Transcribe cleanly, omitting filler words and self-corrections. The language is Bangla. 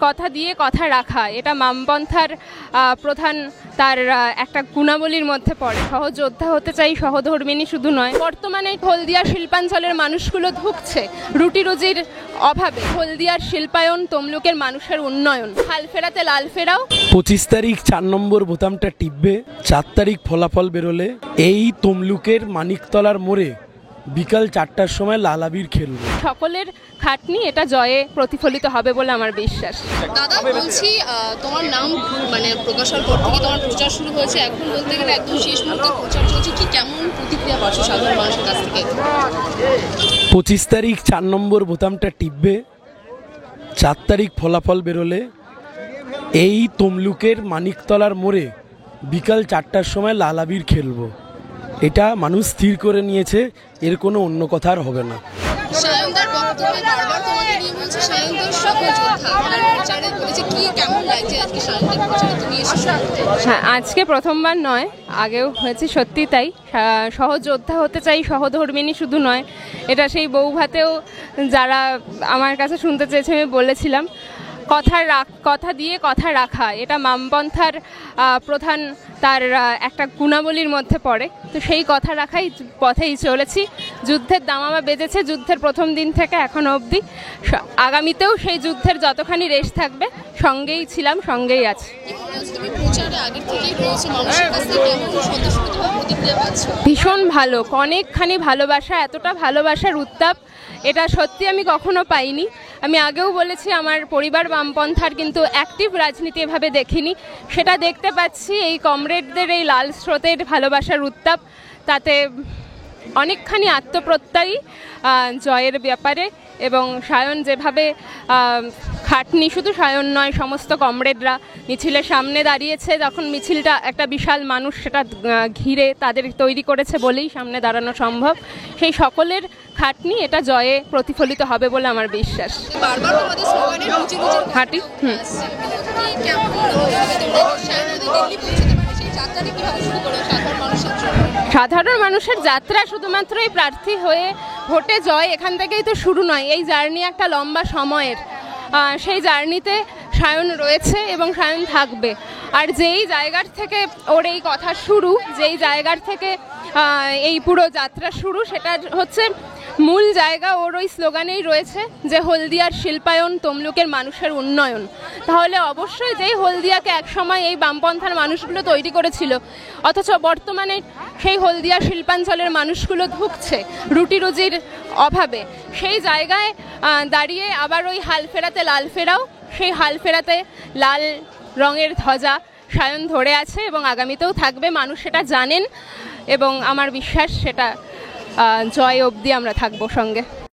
কথা দিয়ে কথা রাখা এটা বামপন্থার প্রধান তার একটা গুণাবলীর মধ্যে পড়ে। সহযোদ্ধা হতে চাই, সহধর্মিণী শুধু নয়। বর্তমানে হলদিয়ার শিল্পাঞ্চলের মানুষগুলো ধুঁকছে রুটি রুজির অভাবে। হলদিয়ার শিল্পায়ন, তমলুকের মানুষের উন্নয়ন। হাল ফেরাতে লাল ফেরাও। 25 তারিখ 4 নম্বর বোতামটা টিপবে। 4 তারিখ ফলাফল বেরোলে এই তমলুকের মানিকতলার মোড়ে বিকাল 4টার সময় লাল আবির খেলবে। সকলের খাটনি এটা জয়ে প্রতিফলিত হবে বলে আমার বিশ্বাস। দাদা বলছি, তোমার নাম প্রকাশের পর থেকে তোমার প্রচার শুরু হয়েছে, এখন বলতে গেলে একদম শেষ মুহূর্তে প্রচার চলছে, কি কেমন প্রতিক্রিয়া পাচ্ছ সাধারণ মানুষের কাছ থেকে? 25 তারিখ 4 নম্বর বোতামটা টিপবে। 4 তারিখ ফলাফল বেরোলে এই তমলুকের মানিকতলার মোড়ে বিকাল 4টার সময় লাল আবির খেলবো। এটা মানুষ স্থির করে নিয়েছে, এর কোনো অন্য কথা আর হবে না। সায়নদার বক্তব্যে বারবার তোমাকে নিয়ে বলছে সায়নদার সহযোদ্ধা, প্রচারে বলেছে, কি কেমন লাগছে আজকে সায়নদার প্রচারে তুমি এসেছো? হ্যাঁ, আজকে প্রথমবার নয়, আগেও হয়েছে, সত্যি তাই। সহযোদ্ধা হতে চাই, সহধর্মিণী শুধু নয়। এটা সেই বউভাতেও যারা আমার কাছে শুনতে চেয়েছে আমি বলেছিলাম। কথা দিয়ে কথা রাখা এটা বামপন্থার প্রধান তার একটা গুণাবলীর মধ্যে পড়ে। তো সেই কথা রাখাই পথেই চলেছি। যুদ্ধের দামামা বেজেছে যুদ্ধের প্রথম দিন থেকে এখনো অবধি। আগামীতেও সেই যুদ্ধের যতখানি রেশ থাকবে সঙ্গেই ছিলাম, সঙ্গেই আছি। ভীষণ ভালো, অনেকখানি ভালোবাসা, এতটা ভালোবাসার উত্তাপ এটা সত্যি আমি কখনো পাইনি। আমি আগেও বলেছি আমার পরিবার বামপন্থার, কিন্তু অ্যাক্টিভ রাজনীতি এভাবে দেখিনি। সেটা দেখতে পাচ্ছি এই কমরেডদের এই লাল স্রোতের ভালোবাসার উত্তাপ। তাতে অনেকখানি আত্মপ্রত্যয়ী জয়ের ব্যাপারে। এবং সায়ন যেভাবে খাটনি, শুধু সায়ন নয়, সমস্ত কমরেডরা মিছিলের সামনে দাঁড়িয়েছে। যখন মিছিলটা একটা বিশাল মানুষ সেটা ঘিরে তাদের তৈরি করেছে বলেই সামনে দাঁড়ানো সম্ভব। সেই সকলের খাটনি এটা জয়ে প্রতিফলিত হবে বলে আমার বিশ্বাস। হাঁটি সাধারণ মানুষের যাত্রা শুধুমাত্র এই প্রার্থী হয়ে ভোটে জয় এখান থেকেই তো শুরু নয়। এই জার্নি একটা লম্বা সময়ের, সেই জার্নিতে সায়ন রয়েছে এবং সায়ন থাকবে। আর যেই জায়গার থেকে ওর এই কথা শুরু, যেই জায়গার থেকে এই পুরো যাত্রা শুরু, সেটা হচ্ছে মূল জায়গা ওর ওই স্লোগানেই রয়েছে যে হলদিয়ার শিল্পায়ন, তমলুকের মানুষের উন্নয়ন। তাহলে অবশ্যই যেই হলদিয়াকে একসময় এই বামপন্থার মানুষগুলো তৈরি করেছিল, অথচ বর্তমানে সেই হলদিয়া শিল্পাঞ্চলের মানুষগুলো ধুঁকছে রুটি রুজির অভাবে, সেই জায়গায় দাঁড়িয়ে আবার ওই হাল ফেরাতে লাল ফেরাও, সেই হাল ফেরাতে লাল রঙের ধ্বজা সায়ন ধরে আছে এবং আগামীতেও থাকবে। মানুষ সেটা জানেন এবং আমার বিশ্বাস সেটা জয় অবধি আমরা থাকবো সঙ্গে।